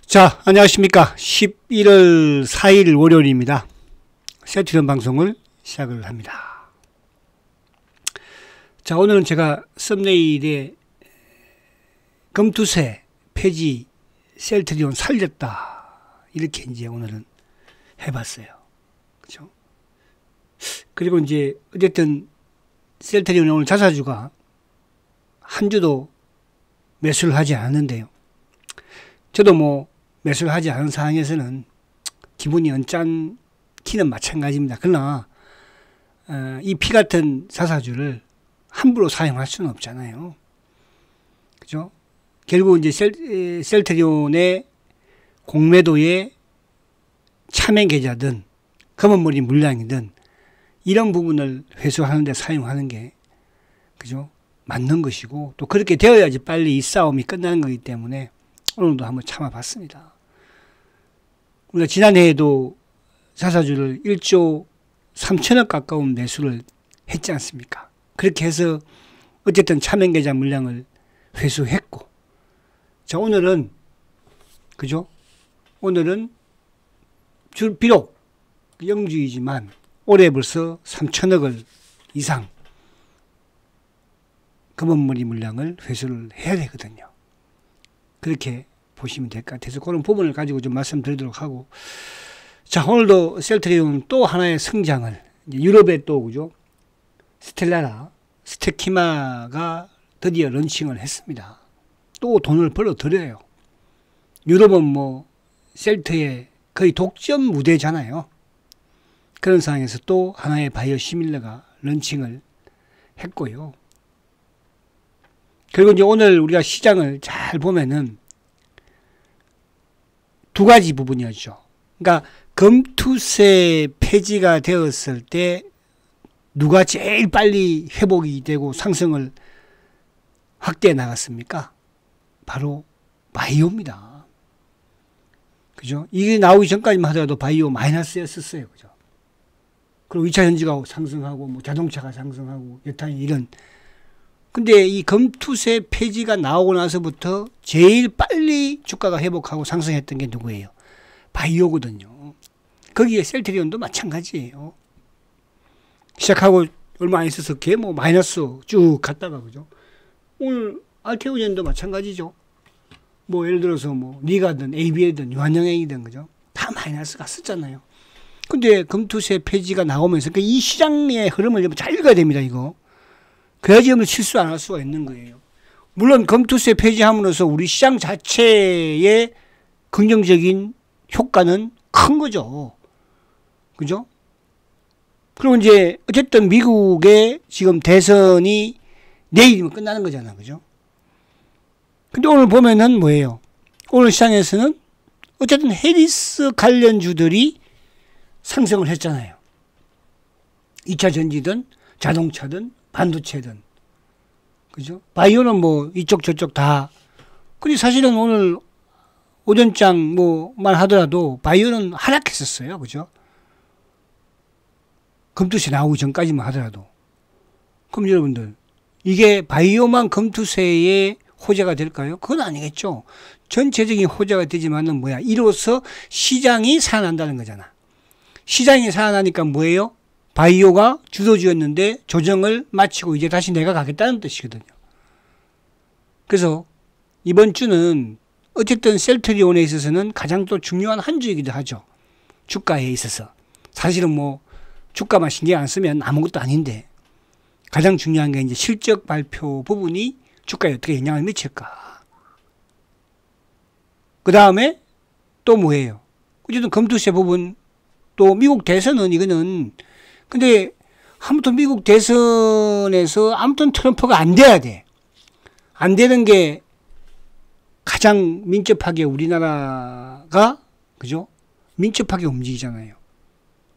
자, 안녕하십니까. 11월 4일 월요일입니다. 셀트리온 방송을 시작을 합니다. 자, 오늘은 제가 썸네일에 금투세 폐지 셀트리온 살렸다 이렇게 이제 오늘은 해봤어요. 그죠? 그리고 이제 어쨌든 셀트리온 오늘 자사주가 한 주도 매수를 하지 않았는데요. 저도 뭐 매수를 하지 않은 상황에서는 기분이 언짢기는 마찬가지입니다. 그러나 이 피 같은 자사주를 함부로 사용할 수는 없잖아요. 그죠? 결국 이제 셀트리온의 공매도의 차명 계좌든 검은머리 물량이든 이런 부분을 회수하는 데 사용하는 게 그죠? 맞는 것이고 또 그렇게 되어야지 빨리 이 싸움이 끝나는 거기 때문에 오늘도 한번 참아봤습니다. 우리가 지난해에도 자사주를 1조 3천억 가까운 매수를 했지 않습니까? 그렇게 해서 어쨌든 차명계좌 물량을 회수했고, 자, 오늘은, 그죠? 오늘은 비록 영주이지만 올해 벌써 3천억을 이상 검은머리 물량을 회수를 해야 되거든요. 그렇게 보시면 될 것 같아서 그런 부분을 가지고 좀 말씀드리도록 하고, 자, 오늘도 셀트리온 또 하나의 성장을 유럽에 또 그죠? 스텔라라 스테키마가 드디어 런칭을 했습니다. 또 돈을 벌어들여요. 유럽은 뭐 셀트의 거의 독점 무대잖아요. 그런 상황에서 또 하나의 바이오시밀러가 런칭을 했고요. 그리고 이제 오늘 우리가 시장을 잘 보면은 두 가지 부분이었죠. 그러니까 금투세 폐지가 되었을 때 누가 제일 빨리 회복이 되고 상승을 확대해 나갔습니까? 바로 바이오입니다. 그죠? 이게 나오기 전까지만 하더라도 바이오 마이너스였었어요. 그죠? 그리고 2차 전지가 상승하고 뭐 자동차가 상승하고 여탄 이런. 근데 이 금투세 폐지가 나오고 나서부터 제일 빨리 주가가 회복하고 상승했던 게 누구예요? 바이오거든요. 거기에 셀트리온도 마찬가지예요. 시작하고 얼마 안 있어서 걔 뭐 마이너스 쭉 갔다가 그죠? 오늘 알테오젠도 마찬가지죠. 뭐 예를 들어서 뭐 리가든 ABA든 유한영행이든 그죠? 다 마이너스 갔었잖아요. 근데 금투세 폐지가 나오면서 이 시장의 흐름을 잘 읽어야 됩니다. 이거. 그래야지 실수 안 할 수가 있는 거예요. 물론 금투세 폐지함으로써 우리 시장 자체의 긍정적인 효과는 큰 거죠. 그죠? 그리고 이제 어쨌든 미국의 지금 대선이 내일이면 끝나는 거잖아. 그죠? 근데 오늘 보면은 뭐예요? 오늘 시장에서는 어쨌든 해리스 관련주들이 상승을 했잖아요. 2차 전지든 자동차든 반도체든. 그죠? 바이오는 뭐 이쪽 저쪽 다. 근데 사실은 오늘 오전장 뭐만 하더라도 바이오는 하락했었어요. 그죠? 금투세 나오기 전까지만 하더라도. 그럼 여러분들 이게 바이오만 금투세의 호재가 될까요? 그건 아니겠죠. 전체적인 호재가 되지만은 뭐야? 이로써 시장이 살아난다는 거잖아. 시장이 살아나니까 뭐예요? 바이오가 주도주였는데 조정을 마치고 이제 다시 내가 가겠다는 뜻이거든요. 그래서 이번 주는 어쨌든 셀트리온에 있어서는 가장 또 중요한 한 주이기도 하죠. 주가에 있어서. 사실은 뭐 주가만 신경 안 쓰면 아무것도 아닌데 가장 중요한 게 이제 실적 발표 부분이 주가에 어떻게 영향을 미칠까. 그 다음에 또 뭐예요? 어쨌든 금투세 부분 또 미국 대선은 이거는 근데 아무튼 미국 대선에서 아무튼 트럼프가 안 돼야 돼. 안 되는 게 가장 민첩하게 우리나라가 그죠? 민첩하게 움직이잖아요.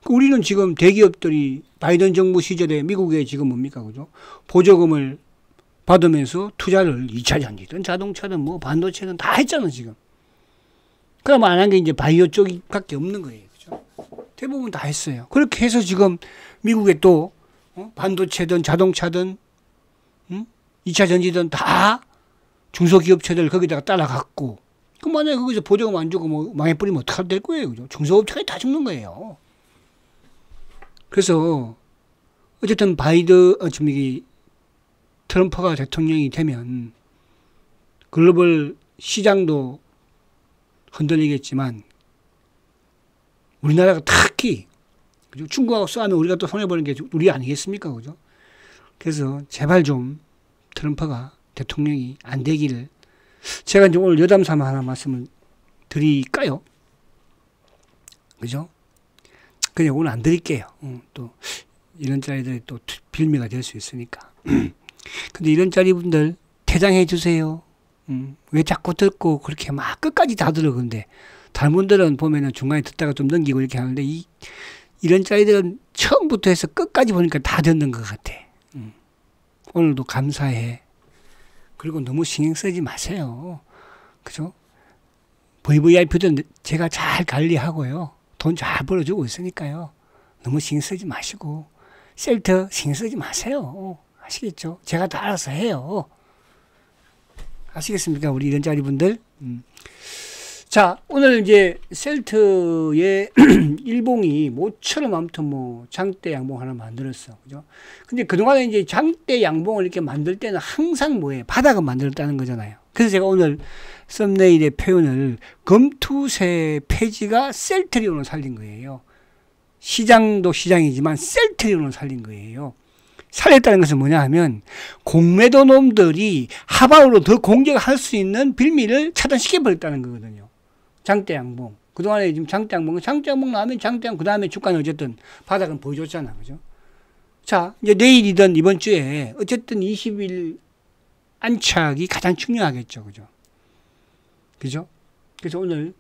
우리는 지금 대기업들이 바이든 정부 시절에 미국에 지금 뭡니까 그죠? 보조금을 받으면서 투자를 2차 전지든 자동차든 뭐 반도체든 다 했잖아 지금. 그럼 안 한 게 이제 바이오 쪽밖에 없는 거예요. 그죠? 대부분 다 했어요. 그렇게 해서 지금 미국에 또 반도체든 자동차든 2차 전지든 다 중소기업체들 거기다가 따라갔고 그럼 만약에 거기서 보조금 안 주고 뭐 망해버리면 어떡할 될 거예요. 그죠? 중소업체가 다 죽는 거예요. 그래서 어쨌든 트럼프가 대통령이 되면 글로벌 시장도 흔들리겠지만 우리나라가 특히 그죠? 중국하고 싸우면 우리가 또 손해보는 게 우리 아니겠습니까? 그죠? 그래서 제발 좀 트럼프가 대통령이 안 되기를 제가 이제 오늘 여담 삼아 하나 말씀을 드릴까요? 그죠? 그냥 오늘 안 드릴게요. 또 이런 자리들이 또 빌미가 될 수 있으니까. 근데 이런 자리 분들 퇴장해 주세요. 왜 자꾸 듣고 그렇게 막 끝까지 다 들어. 근데 다른 분들은 보면은 중간에 듣다가 좀 넘기고 이렇게 하는데 이런 자리들은 처음부터 해서 끝까지 보니까 다 듣는 것 같아. 오늘도 감사해. 그리고 너무 신경 쓰지 마세요. 그죠? VVIP도 제가 잘 관리하고요. 돈 잘 벌어주고 있으니까요. 너무 신경 쓰지 마시고 셀터 신경 쓰지 마세요. 아시겠죠? 제가 다 알아서 해요. 아시겠습니까? 우리 이런 자리 분들. 자, 오늘 이제 셀트의 일봉이 모처럼 아무튼 뭐 장대 양봉 하나 만들었어. 그죠? 근데 그동안에 이제 장대 양봉을 이렇게 만들 때는 항상 뭐예요? 바닥을 만들었다는 거잖아요. 그래서 제가 오늘 썸네일의 표현을 금투세 폐지가 셀트리온을 살린 거예요. 시장도 시장이지만 셀트리온을 살린 거예요. 살렸다는 것은 뭐냐 하면 공매도 놈들이 하방으로 더 공격할 수 있는 빌미를 차단시켜 버렸다는 거거든요. 장대 양봉. 그동안에 지금 장대 양봉 나오면 장대 양봉, 그 다음에 주가는 어쨌든 바닥은 보여줬잖아. 그죠? 자, 이제 내일이든 이번 주에 어쨌든 20일 안착이 가장 중요하겠죠. 그죠? 그죠? 그래서 오늘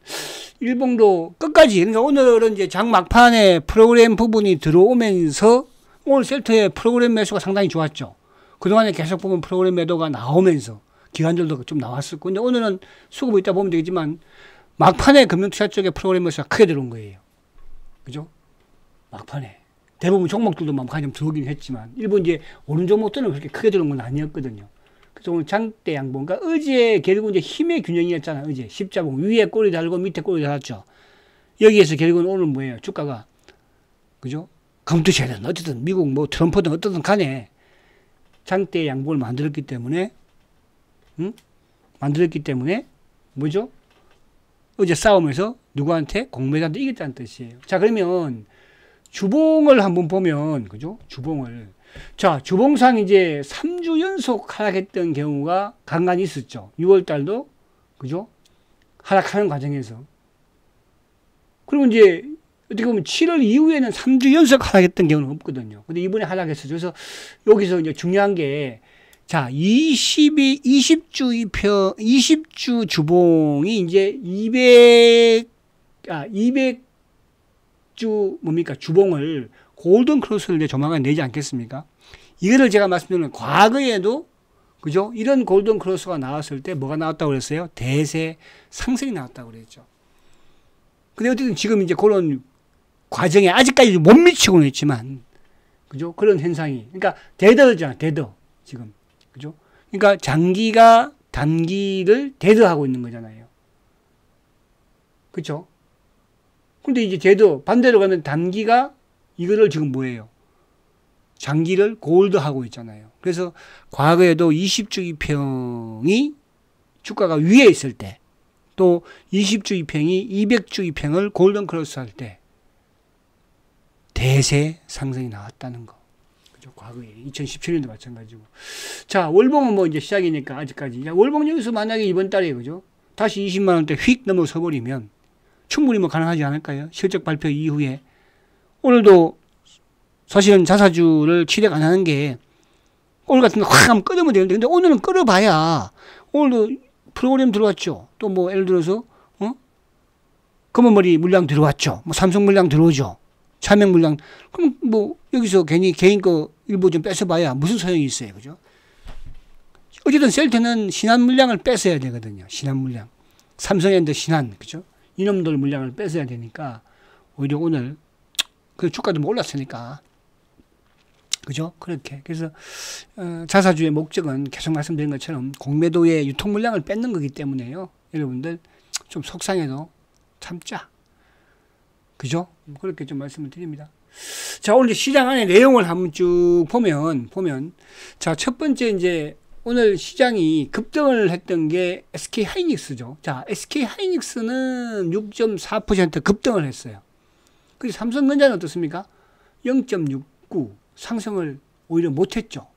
일봉도 끝까지, 그러니까 오늘은 이제 장 막판에 프로그램 부분이 들어오면서 오늘 셀트의 프로그램 매수가 상당히 좋았죠. 그동안에 계속 보면 프로그램 매도가 나오면서 기관들도 좀 나왔었고, 근데 오늘은 수급이 있다 보면 되겠지만 막판에 금융투자 쪽에 프로그램 매수가 크게 들어온 거예요. 그죠? 막판에. 대부분 종목들도 막판에 좀 들어오긴 했지만, 일부 이제 오른 종목들은 그렇게 크게 들어온 건 아니었거든요. 그래서 오늘 장대 양봉. 그러니까 어제 결국 이제 힘의 균형이었잖아요. 어제 십자봉. 위에 꼬리 달고 밑에 꼬리 달았죠. 여기에서 결국은 오늘 뭐예요? 주가가. 그죠? 금투세든 어쨌든 미국 뭐 트럼프든 어떻든 간에 장대 양봉을 만들었기 때문에, 뭐죠? 어제 싸움에서 누구한테? 공매도한테 이겼다는 뜻이에요. 자, 그러면 주봉을 한번 보면, 그죠? 주봉을. 자, 주봉상 이제 3주 연속 하락했던 경우가 간간히 있었죠. 6월 달도, 그죠? 하락하는 과정에서. 그리고 이제 어떻게 보면 7월 이후에는 3주 연속 하락했던 경우는 없거든요. 근데 이번에 하락했어요. 그래서 여기서 이제 중요한 게, 자, 20주 주봉이 이제 200주 뭡니까? 주봉을 골든 크로스를 이제 조만간 내지 않겠습니까? 이거를 제가 말씀드리면 과거에도 그죠? 이런 골든 크로스가 나왔을 때 뭐가 나왔다고 그랬어요? 대세 상승이 나왔다고 그랬죠. 근데 어쨌든 지금 이제 그런 과정에 아직까지 못 미치고는 있지만, 그죠? 그런 현상이. 그러니까 대더잖아, 대더. 지금. 그죠? 그러니까 장기가 단기를 대더하고 있는 거잖아요. 그렇죠? 근데 이제 대더 반대로 가면 단기가 이거를 지금 뭐예요? 장기를 골드하고 있잖아요. 그래서 과거에도 20주 2평이 주가가 위에 있을 때, 또 20주 2평이 200주 2평을 골든 크로스 할 때 대세 상승이 나왔다는 거. 그죠? 과거에 2017년도 마찬가지고. 자, 월봉은 뭐 이제 시작이니까 아직까지. 야, 월봉 여기서 만약에 이번 달에 그죠? 다시 20만 원대 휙 넘어서 버리면 충분히 뭐 가능하지 않을까요? 실적 발표 이후에. 오늘도 사실은 자사주를 취득 안 하는 게 오늘 같은 거 확 하면 끊으면 되는데, 근데 오늘은 끊어봐야 오늘도 프로그램 들어왔죠. 또 뭐 예를 들어서 검은머리 물량 들어왔죠. 뭐 삼성 물량 들어오죠. 차명 물량. 그럼 뭐 여기서 괜히 개인 거 일부 좀 뺏어봐야 무슨 소용이 있어요. 그죠? 어쨌든 셀트는 신한 물량을 뺏어야 되거든요. 신한 물량. 삼성엔드 신한. 그죠? 이놈들 물량을 뺏어야 되니까 오히려 오늘 그 주가도 뭐 올랐으니까. 그죠? 그렇게. 그래서 자사주의 목적은 계속 말씀드린 것처럼 공매도의 유통 물량을 뺏는 거기 때문에요. 여러분들 좀 속상해도 참자. 그죠? 그렇게 좀 말씀을 드립니다. 자, 오늘 시장 안에 내용을 한번 쭉 보면, 자, 첫 번째 이제 오늘 시장이 급등을 했던 게 SK 하이닉스죠. 자, SK 하이닉스는 6.4% 급등을 했어요. 그리고 삼성전자는 어떻습니까? 0.69 상승을 오히려 못했죠.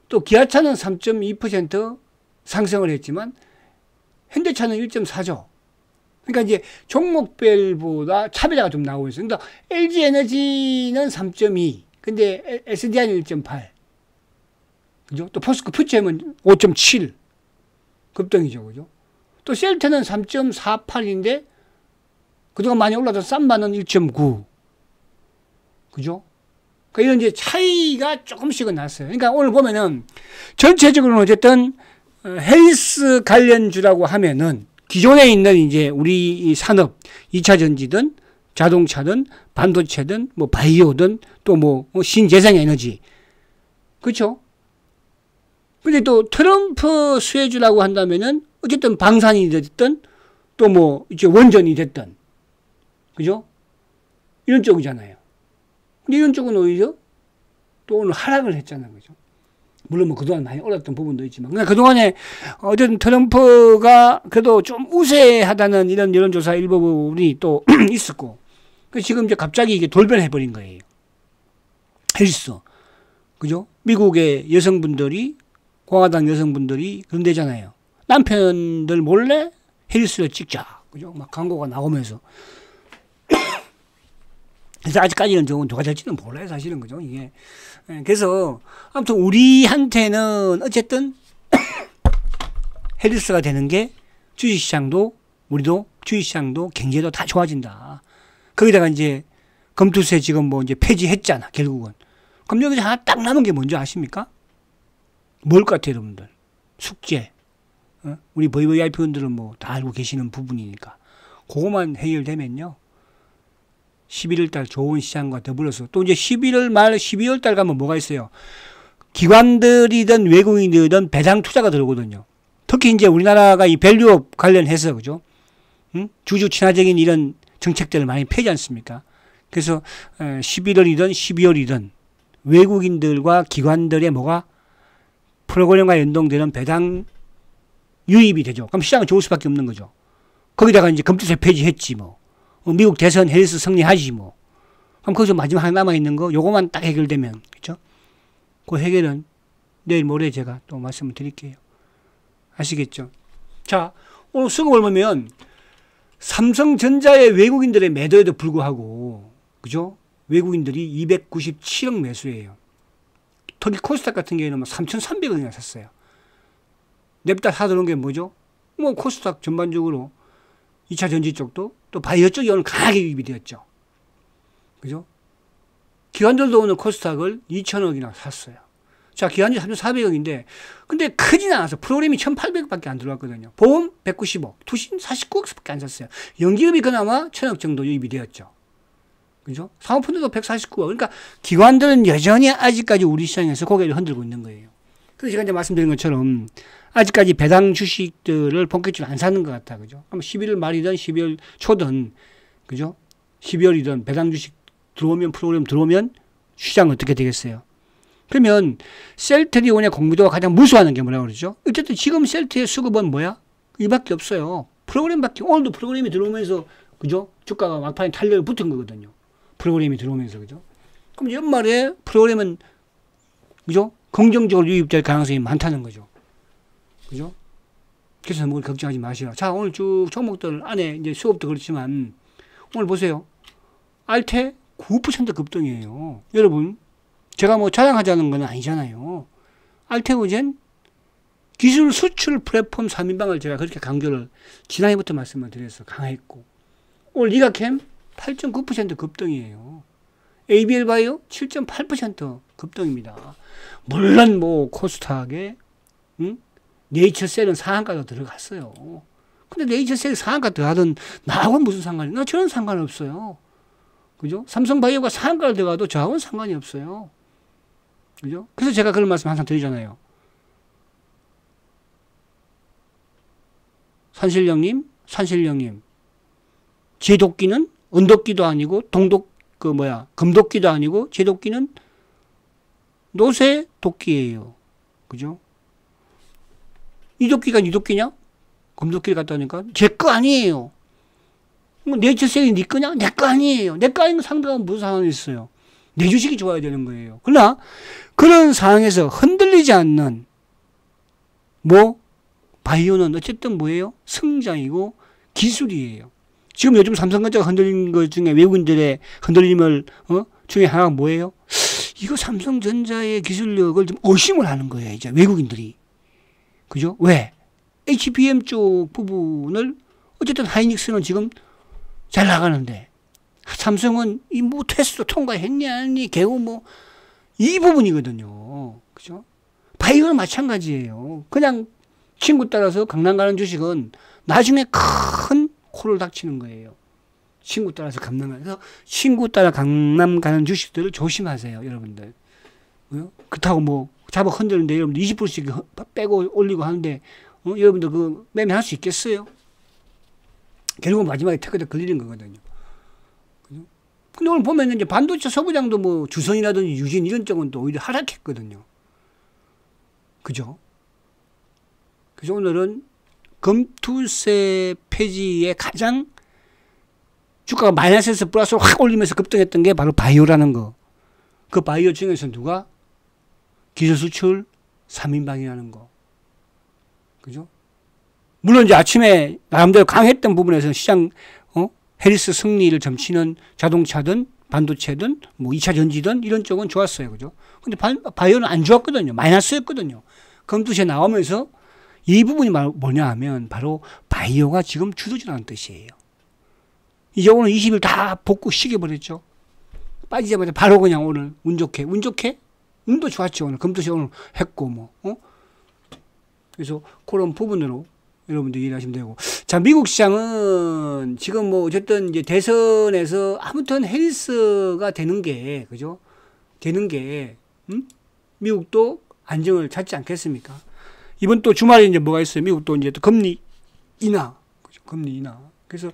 또 기아차는 3.2% 상승을 했지만 현대차는 1.4죠. 그러니까 이제 종목별보다 차별화가 좀 나오고 있어요. 그러니까 LG에너지는 3.2, 근데 SDI는 1.8. 그죠? 또 포스코 퓨처엠은 5.7 급등이죠. 그죠? 또 셀트는 3.48인데 그동안 많이 올라서 쌈바는 1.9. 그죠? 그러니까 이런 이제 차이가 조금씩은 났어요. 그러니까 오늘 보면은 전체적으로는 어쨌든 헬스 관련주라고 하면은 기존에 있는 이제 우리 이 산업, 2차 전지든 자동차든 반도체든 뭐 바이오든 또 뭐 신재생 에너지. 그렇죠? 근데 또 트럼프 수혜주라고 한다면은 어쨌든 방산이 됐든 또 뭐 이제 원전이 됐든. 그죠? 이런 쪽이잖아요. 근데 이런 쪽은 오히려 또 오늘 하락을 했잖아요. 그죠? 물론 뭐 그동안 많이 올랐던 부분도 있지만. 그러니까 그동안에 어쨌든 트럼프가 그래도 좀 우세하다는 이런 여론조사 일부분이 또 있었고. 지금 이제 갑자기 이게 돌변해버린 거예요. 헬스. 그죠? 미국의 여성분들이, 공화당 여성분들이 그런 데잖아요. 남편들 몰래 헬스를 찍자. 그죠? 막 광고가 나오면서. 그래서 아직까지는 저건 누가 될지는 몰라요, 사실은. 그죠? 이게. 그래서 아무튼 우리한테는 어쨌든 헬스가 되는 게 주식시장도 우리도 주식시장도 경제도 다 좋아진다. 거기다가 이제 검투세 지금 뭐 이제 폐지했잖아, 결국은. 그럼 여기서 하나 딱 남은 게 뭔지 아십니까? 뭘 것 같아요, 여러분들? 숙제. 우리 VVIP분들은 뭐 다 알고 계시는 부분이니까. 그거만 해결되면요. 11월 달 좋은 시장과 더불어서 또 이제 11월 말 12월 달 가면 뭐가 있어요? 기관들이든 외국인들이든 배당 투자가 들어오거든요. 특히 이제 우리나라가 이 밸류업 관련해서 그죠? 주주 친화적인 이런 정책들을 많이 펴지 않습니까? 그래서 11월이든 12월이든 외국인들과 기관들의 뭐가 프로그램과 연동되는 배당 유입이 되죠. 그럼 시장은 좋을 수밖에 없는 거죠. 거기다가 이제 검투세 폐지했지 뭐. 미국 대선 헬스 승리하지 뭐. 그럼 거기서 마지막 하나 남아있는 거 요거만 딱 해결되면 그렇죠? 그 해결은 내일 모레 제가 또 말씀을 드릴게요. 아시겠죠? 자, 오늘 수급을 보면 삼성전자의 외국인들의 매도에도 불구하고 그죠? 외국인들이 297억 매수예요. 특히 코스닥 같은 경우에는 3,300억이나 샀어요. 냅다 사들어온 게 뭐죠? 뭐 코스닥 전반적으로 2차 전지 쪽도 또 바이오 쪽이 오늘 강하게 유입이 되었죠. 그죠? 기관들도 오늘 코스닥을 2,000억이나 샀어요. 자, 기관이 3,400억인데, 근데 크진 않아서 프로그램이 1,800억밖에 안 들어왔거든요. 보험 190억, 투신 49억밖에 안 샀어요. 연기금이 그나마 1,000억 정도 유입이 되었죠. 그죠? 사모펀드도 149억. 그러니까 기관들은 여전히 아직까지 우리 시장에서 고개를 흔들고 있는 거예요. 그래서 제가 이제 말씀드린 것처럼 아직까지 배당 주식들을 본격적으로 안 사는 것 같아. 그죠? 11월 말이든 12월 초든, 그죠? 12월이든 배당 주식 들어오면, 프로그램 들어오면 시장은 어떻게 되겠어요? 그러면 셀트리온의 공부도가 가장 무수하는 게 뭐라고 그러죠? 어쨌든 지금 셀트의 수급은 뭐야? 이밖에 없어요. 프로그램밖에, 오늘도 프로그램이 들어오면서, 그죠? 주가가 막판에 탄력을 붙은 거거든요. 프로그램이 들어오면서, 그죠? 그럼 연말에 프로그램은, 그죠? 긍정적으로 유입될 가능성이 많다는 거죠. 그죠? 그래서 너무 걱정하지 마시라. 자, 오늘 쭉 종목들 안에 이제 수업도 그렇지만, 오늘 보세요. 알테 9% 급등이에요. 여러분, 제가 뭐 자랑하자는 건 아니잖아요. 알테오젠 기술 수출 플랫폼 3인방을 제가 그렇게 강조를 지난해부터 말씀을 드렸어요. 강했고. 오늘 리가캠 8.9% 급등이에요. ABL 바이오 7.8% 급등입니다. 물론 뭐 코스닥에 네이처셀은 상한가도 들어갔어요. 근데 네이처셀 상한가 들어가든 나하고는 무슨 상관이? 나 저는 상관없어요. 그죠? 삼성바이오가 상한가를 들어가도 저하고는 상관이 없어요. 그죠? 그래서 제가 그런 말씀 항상 드리잖아요. 산신령님. 제 도끼는 은도끼도 아니고 금도끼도 아니고 제 도끼는 노새 도끼예요. 그죠? 이 도끼가 네 도끼냐? 금도끼를 갖다 니까 제 거 아니에요. 내 주식이 네 거냐? 내 거 아니에요. 내 거 아닌 상대가 무슨 상황이 있어요. 내 주식이 좋아야 되는 거예요. 그러나 그런 상황에서 흔들리지 않는 바이오는 어쨌든 뭐예요? 성장이고 기술이에요. 지금 요즘 삼성전자가 흔들린 것 중에 외국인들의 흔들림을 중에 하나가 뭐예요? 이거 삼성전자의 기술력을 좀 의심을 하는 거예요. 이제 외국인들이. 그죠? 왜? HBM 쪽 부분을 어쨌든 하이닉스는 지금 잘 나가는데 삼성은 테스트 통과했냐 아니 개우 이 부분이거든요. 그죠? 바이오는 마찬가지예요. 그냥 친구 따라서 강남 가는 주식은 나중에 큰 코를 닥치는 거예요. 친구 따라서 강남 가서 친구 따라 강남 가는 주식들을 조심하세요, 여러분들. 그렇다고 잡아 흔드는데 여러분들 20%씩 빼고 올리고 하는데 여러분들 그 매매할 수 있겠어요? 결국은 마지막에 태그에 걸리는 거거든요. 그죠? 근데 오늘 보면 이제 반도체 소부장도 주선이라든지 유진 이런 쪽은 또 오히려 하락했거든요. 그죠? 그래서 오늘은 금투세 폐지의 가장 주가가 마이너스에서 플러스로 확 올리면서 급등했던 게 바로 바이오라는 거. 그 바이오 중에서 누가? 기술 수출 3인방이라는 거. 그죠? 물론 이제 아침에 나름대로 강했던 부분에서 시장, 해리스 승리를 점치는 자동차든 반도체든 2차 전지든 이런 쪽은 좋았어요. 그죠? 근데 바이오는 안 좋았거든요. 마이너스였거든요. 금투세 나오면서 이 부분이 뭐냐 하면 바로 바이오가 지금 주도주라는 뜻이에요. 이제 오늘 20일 다 복구 시켜버렸죠. 빠지자마자 바로 그냥 오늘 운 좋게. 운도 좋았죠. 오늘 금투세 오늘 했고 그래서 그런 부분으로 여러분들 이해하시면 되고. 자, 미국 시장은 지금 어쨌든 이제 대선에서 아무튼 해리스가 되는 게, 그죠? 되는 게, 미국도 안정을 찾지 않겠습니까? 이번 또 주말에 이제 뭐가 있어요? 미국도 이제 또 금리 인하. 그죠? 금리 인하. 그래서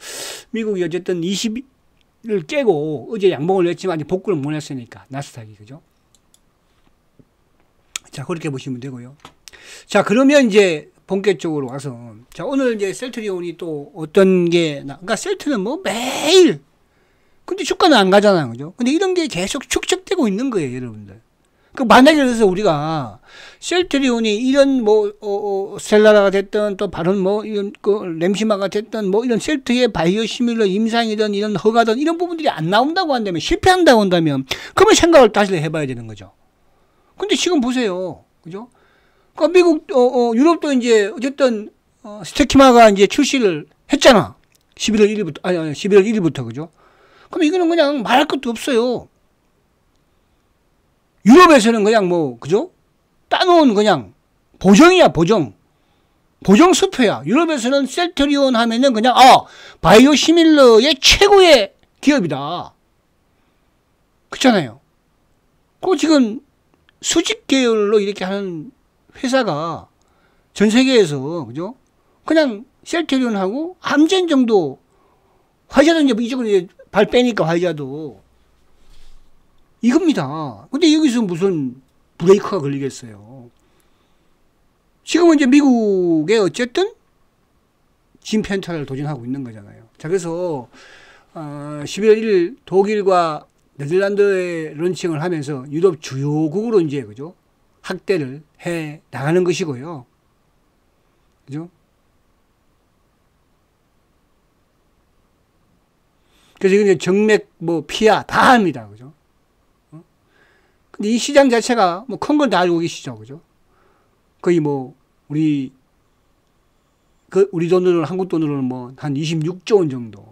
미국이 어쨌든 20을 깨고 어제 양봉을 냈지만 아직 복구를 못 했으니까. 나스닥이. 그죠? 자, 그렇게 보시면 되고요. 자, 그러면 이제 본격적으로 와서. 자, 오늘 이제 셀트리온이 또 어떤 게, 그러니까 셀트는 매일. 근데 주가는 안 가잖아요. 그죠? 근데 이런 게 계속 축적되고 있는 거예요, 여러분들. 만약에 그래서 우리가 셀트리온이 이런 스텔라라가 됐든 또 다른 이런 램시마가 됐든 이런 셀트의 바이오 시밀러 임상이든 이런 허가든 이런 부분들이 안 나온다고 한다면 실패한다고 한다면 그러면 생각을 다시 해봐야 되는 거죠. 근데 지금 보세요. 그죠? 그러니까 미국, 유럽도 이제 어쨌든 스테키마가 이제 출시를 했잖아. 11월 1일부터, 11월 1일부터, 그죠? 그럼 이거는 그냥 말할 것도 없어요. 유럽에서는 그냥 그죠? 따놓은 그냥 보정이야, 보정. 보정 수표야. 유럽에서는 셀트리온 하면은 그냥, 바이오 시밀러의 최고의 기업이다. 그렇잖아요. 그 지금 수직 계열로 이렇게 하는 회사가 전 세계에서, 그죠? 그냥 셀트리온하고 암젠 정도, 화이자도 이제 이쪽으로 이제 발 빼니까 화이자도 이겁니다. 근데 여기서 무슨 브레이크가 걸리겠어요. 지금은 이제 미국에 어쨌든 진펜타를 도전하고 있는 거잖아요. 자, 그래서 11월 1일 독일과 네덜란드에 런칭을 하면서 유럽 주요국으로 이제, 그죠? 확대를 해 나가는 것이고요. 그죠? 그래서 이제 정맥, 피하 다 합니다. 그죠? 근데 이 시장 자체가 큰 건 다 알고 계시죠. 그죠? 거의 우리 돈으로는, 한국 돈으로는 한 26조 원 정도.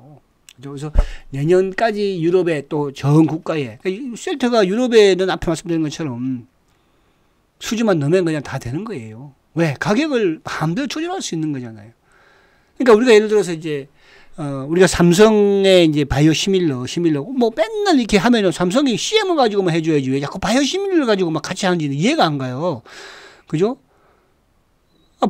그죠? 그래서 내년까지 유럽의 또 전 국가에, 셀트가 유럽에는 앞에 말씀드린 것처럼 수주만 넣으면 그냥 다 되는 거예요. 왜? 가격을 마음대로 조절할 수 있는 거잖아요. 그러니까 우리가 예를 들어서 이제, 우리가 삼성의 이제 바이오 시밀러, 맨날 이렇게 하면은 삼성이 CM을 가지고만 해줘야지. 왜 자꾸 바이오 시밀러를 가지고 같이 하는지 이해가 안 가요. 그죠?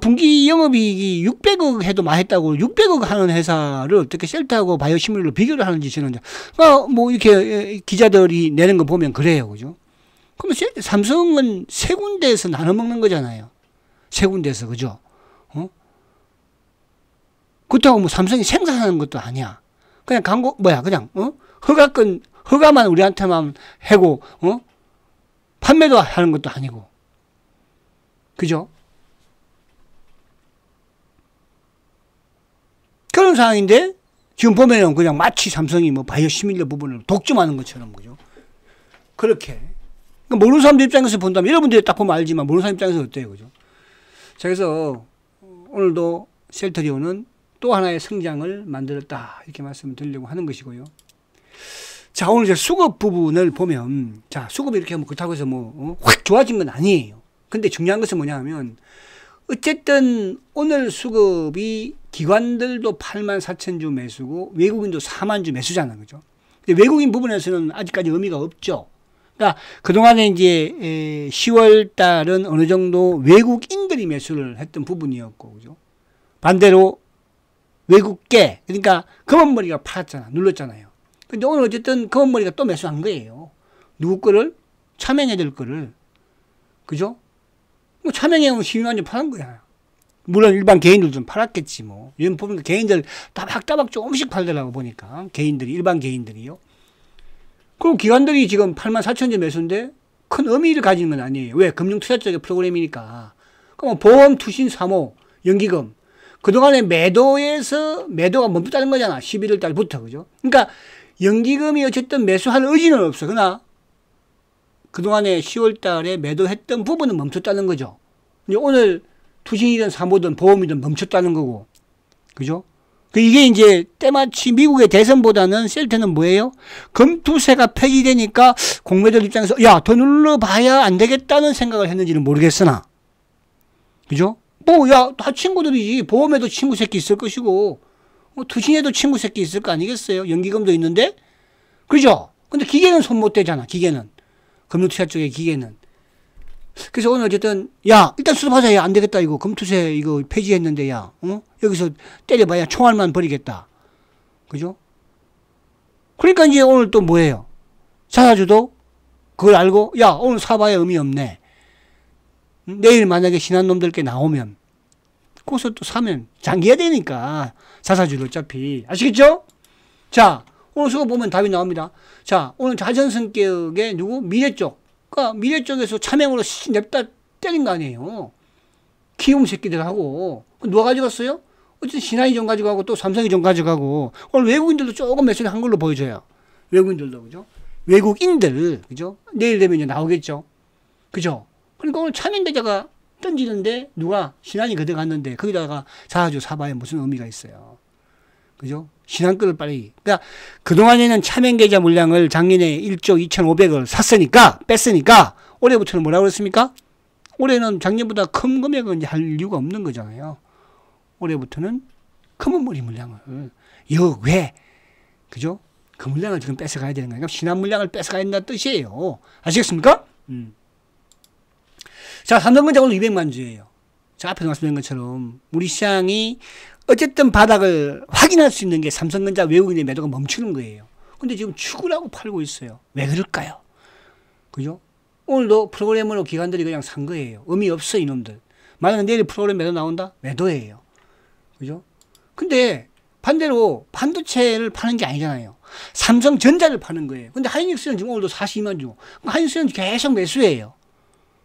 분기 영업이익이 600억 해도 많았다고 600억 하는 회사를 어떻게 셀트하고 바이오시밀로 비교를 하는지 저는 뭐 이렇게 기자들이 내는 거 보면 그래요. 그죠? 그럼 삼성은 세 군데에서 나눠 먹는 거잖아요. 세 군데에서. 그죠? 그렇다고 뭐 삼성이 생산하는 것도 아니야. 그냥 그냥, 허가만 우리한테만 하고, 판매도 하는 것도 아니고. 그죠? 그런 상황인데, 지금 보면은 그냥 마치 삼성이 뭐 바이오시밀러 부분을 독점하는 것처럼, 그죠? 그렇게. 그러니까 모르는 사람들 입장에서 본다면, 여러분들이 딱 보면 알지만, 모르는 사람 입장에서 어때요? 그죠? 자, 그래서 오늘도 셀트리온은 또 하나의 성장을 만들었다. 이렇게 말씀을 드리려고 하는 것이고요. 자, 오늘 이제 수급 부분을 보면, 자, 수급이 이렇게 뭐 그렇다고 해서 확 좋아진 건 아니에요. 근데 중요한 것은 뭐냐 하면, 어쨌든 오늘 수급이 기관들도 84,000주 매수고 외국인도 4만 주 매수잖아요. 그죠? 근데 외국인 부분에서는 아직까지 의미가 없죠. 그러니까 그동안에 이제 10월 달은 어느 정도 외국인들이 매수를 했던 부분이었고, 그죠? 반대로 외국계, 그러니까 검은머리가 팔았잖아. 눌렀잖아요. 근데 오늘 어쨌든 검은머리가 또 매수한 거예요. 누구 거를? 차명애들 거를. 그죠? 뭐 차명애는 12만 주 팔은 거야. 물론 일반 개인들도 팔았겠지 뭐. 이런 보니까 개인들 따박따박 조금씩 팔더라고 보니까. 개인들이, 일반 개인들이요. 그럼 기관들이 지금 84,000주 매수인데 큰 의미를 가지는 건 아니에요. 왜? 금융투자 쪽의 프로그램이니까. 그럼 보험, 투신, 사모, 연기금. 그동안에 매도가 멈췄다는 거잖아. 11월 달부터. 그죠? 그러니까 연기금이 어쨌든 매수할 의지는 없어. 그러나 그동안에 10월 달에 매도했던 부분은 멈췄다는 거죠. 오늘 투신이든 사모든 보험이든 멈췄다는 거고. 그죠? 이게 이제 때마치 미국의 대선보다는 셀트는 뭐예요? 금투세가 폐지되니까 공매들 입장에서 야, 더 눌러봐야 안 되겠다는 생각을 했는지는 모르겠으나. 그죠? 다 친구들이지. 보험에도 친구 새끼 있을 것이고, 투신에도 친구 새끼 있을 거 아니겠어요? 연기금도 있는데? 그죠? 근데 기계는 손 못 대잖아, 기계는. 금융투자 쪽의 기계는. 그래서 오늘 어쨌든, 야, 일단 수습하자. 야, 안 되겠다. 이거 금투세 이거 폐지했는데, 야, 여기서 때려봐야 총알만 버리겠다. 그죠? 그러니까 이제 오늘 또 뭐예요? 자사주도 그걸 알고, 야, 오늘 사봐야 의미 없네. 내일 만약에 신한 놈들께 나오면, 거기서 또 사면 장기해야 되니까. 자사주를 어차피. 아시겠죠? 자, 오늘 수급 보면 답이 나옵니다. 자, 오늘 자전 성격의 미래 쪽. 그러니까 미래 쪽에서 차명으로 냅다 때린 거 아니에요. 키움 새끼들하고. 누가 가져갔어요? 어쨌든 신한이 좀 가져가고 또 삼성이 좀 가져가고. 오늘 외국인들도 조금 매수를 한 걸로 보여져요. 외국인들도. 그죠? 외국인들. 그죠? 내일 되면 이제 나오겠죠. 그죠? 그러니까 오늘 차명계좌가 던지는데 누가 신한이 그대갔는데 거기다가 자사주 사봐야 무슨 의미가 있어요. 그죠? 신한 거를 빨리. 그러니까 그동안에는 차명계좌 물량을 작년에 1조 2,500을 샀으니까, 뺐으니까, 올해부터는 뭐라고 그랬습니까? 올해는 작년보다 큰 금액은 이제 할 이유가 없는 거잖아요. 올해부터는 금은머리 물량을. 왜? 그죠? 그 물량을 지금 뺏어가야 되는 거니까 신한 물량을 뺏어가야 된다는 뜻이에요. 아시겠습니까? 자, 삼성전자 오늘 200만 주예요. 자, 앞에서 말씀드린 것처럼 우리 시장이 어쨌든 바닥을 확인할 수 있는 게 삼성전자 외국인의 매도가 멈추는 거예요. 근데 지금 죽으라고 팔고 있어요. 왜 그럴까요? 그죠? 오늘도 프로그램으로 기관들이 그냥 산 거예요. 의미 없어, 이놈들. 만약에 내일 프로그램 매도 나온다? 매도예요. 그죠? 근데 반대로 반도체를 파는 게 아니잖아요. 삼성전자를 파는 거예요. 근데 하이닉스는 지금 오늘도 42만 주. 하이닉스는 계속 매수예요.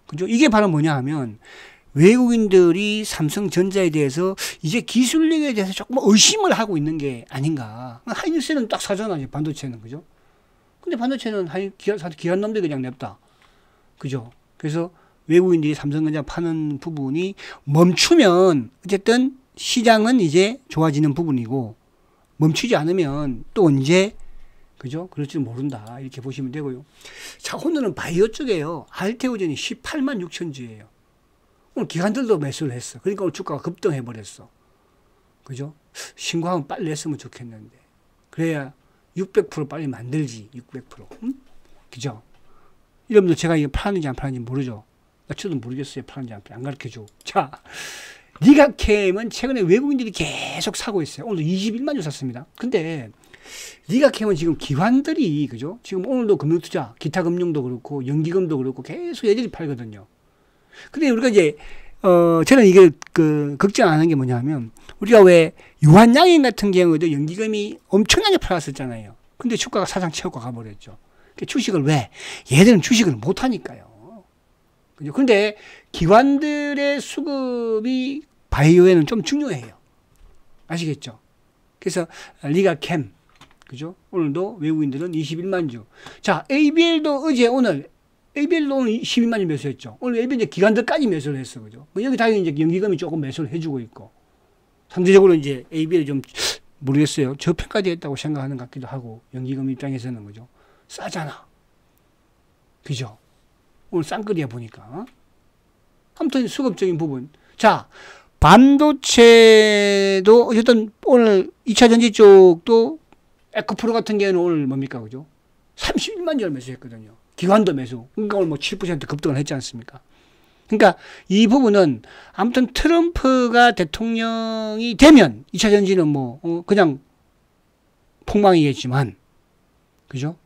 그죠? 이게 바로 뭐냐 하면 외국인들이 삼성전자에 대해서 이제 기술력에 대해서 조금 의심을 하고 있는 게 아닌가. 하이닉스는 딱 사잖아요. 반도체는. 그죠? 근데 반도체는 기관 놈들이 그냥 냅다. 그죠? 그래서 외국인들이 삼성전자 파는 부분이 멈추면 어쨌든 시장은 이제 좋아지는 부분이고 멈추지 않으면 또 언제 그죠? 그럴지는 모른다. 이렇게 보시면 되고요. 자, 오늘은 바이오 쪽에요. 알테오젠이 18만 6천 주예요. 오늘 기관들도 매수를 했어. 그러니까 오늘 주가가 급등해버렸어. 그죠? 신고하면 빨리 했으면 좋겠는데. 그래야 600% 빨리 만들지. 600%. 응? 그죠? 여러분들 제가 이거 팔았는지 안 팔았는지 모르죠? 저도 모르겠어요. 팔았는지 안 가르쳐줘. 자, 리가캠은 최근에 외국인들이 계속 사고 있어요. 오늘도 21만 주 샀습니다. 근데 리가캠은 지금 기관들이 그죠? 지금 오늘도 금융투자, 기타 금융도 그렇고 연기금도 그렇고 계속 얘들이 팔거든요. 근데 우리가 이제 저는 이게 걱정하는 게 뭐냐면 우리가 왜 유한양행 같은 경우도 연기금이 엄청나게 팔았었잖아요. 근데 주가가 사상 최고가 가버렸죠. 주식을 왜? 얘들은 주식을 못 하니까요. 그죠? 근데 기관들의 수급이 바이오에는 좀 중요해요. 아시겠죠? 그래서 리가캠 그죠? 오늘도 외국인들은 21만 주. 자, ABL도 어제 오늘 ABL도 오늘 12만 주 매수했죠. 오늘 ABL 이제 기관들까지 매수를 했어. 그죠? 여기 당연히 이제 연기금이 조금 매수를 해주고 있고. 상대적으로 이제 ABL이 좀 모르겠어요. 저평가되었다고 생각하는 것 같기도 하고. 연기금 입장에서는 그죠? 싸잖아. 그죠? 오늘 쌍끌이야 보니까. 아무튼 수급적인 부분. 자, 반도체도 어쨌든 오늘 2차 전지 쪽도 에코프로 같은 경우는 오늘 뭡니까? 그죠? 31만 주를 매수했거든요. 기관도 매수. 그러니까 오늘 뭐 7% 급등을 했지 않습니까? 그러니까 이 부분은 아무튼 트럼프가 대통령이 되면 2차 전지는 뭐 그냥 폭망이겠지만 그죠?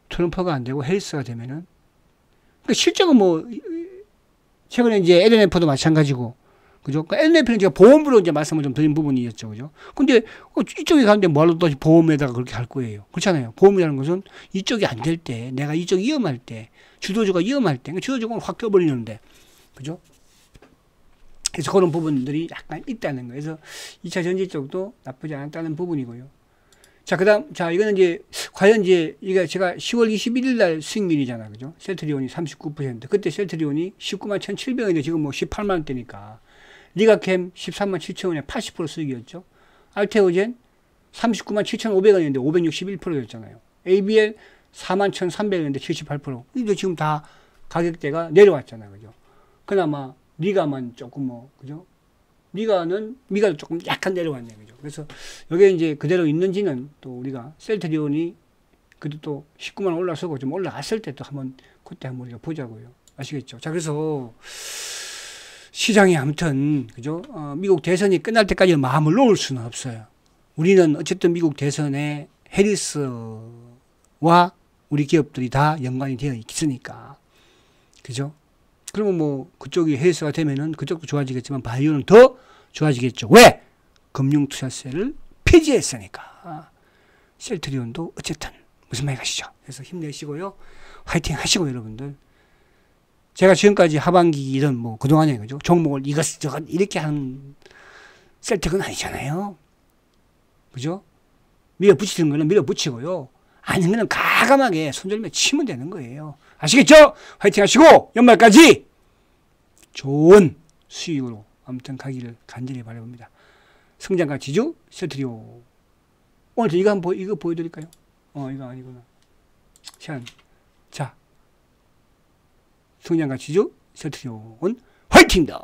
트럼프가 안 되고 해리스가 되면은 그러니까 실적은 뭐 최근에 이제 LNF도 마찬가지고 그죠? 그러니까 LNF는 제가 보험으로 이제 말씀을 좀 드린 부분이었죠. 그죠? 근데 이쪽에 가는데 뭐하러 또 보험에다가 그렇게 할 거예요. 그렇잖아요. 보험이라는 것은 이쪽이 안 될 때, 내가 이쪽이 위험할 때, 주도주가 위험할 때, 그러니까 주도주가 확 껴버리는데. 그죠? 그래서 그런 부분들이 약간 있다는 거예요. 그래서 2차 전지 쪽도 나쁘지 않았다는 부분이고요. 자, 그 다음, 자, 이거는 이제, 과연 이제, 이게 제가 10월 21일 날 수익률이잖아. 그죠? 셀트리온이 39%. 그때 셀트리온이 19만 1,700원인데 지금 뭐 18만 원대니까. 리가캠 13만 7천 원에 80% 수익이었죠. 알테오젠 39만 7,500원인데 561%였잖아요. ABL 4만 1,300원인데 78%. 이게 지금 다 가격대가 내려왔잖아요. 그죠? 그나마 리가만 조금 뭐, 그죠? 미가도 조금 약간 내려왔네요. 그죠? 그래서 여기에 이제 그대로 있는지는 또 우리가 셀트리온이 그래도 또 19만 원 올라서고 좀 올라갔을 때 또 한번 그때 한번 우리가 보자고요. 아시겠죠? 자, 그래서 시장이 아무튼 그죠? 미국 대선이 끝날 때까지 마음을 놓을 수는 없어요. 우리는 어쨌든 미국 대선에 해리스와 우리 기업들이 다 연관이 되어 있으니까 그죠? 그러면 뭐 그쪽이 해리스가 되면은 그쪽도 좋아지겠지만 바이오는 더 좋아지겠죠. 왜? 금융투자세를 폐지했으니까. 셀트리온도 어쨌든 무슨 말이 가시죠. 그래서 힘내시고요. 화이팅 하시고 여러분들. 제가 지금까지 하반기든 뭐 그동안에 그죠? 종목을 이것저것 이렇게 하는 셀텍은 아니잖아요. 그죠? 밀어붙이는 거는 밀어붙이고요. 아니면 가감하게 손절매 치면 되는 거예요. 아시겠죠? 화이팅 하시고 연말까지 좋은 수익으로 아무튼 가기를 간절히 바라봅니다. 성장가 지주 셀트리온. 오늘 이거 한번 이거 보여드릴까요? 이거 아니구나. 자, 성장가 지주 셀트리온 화이팅다.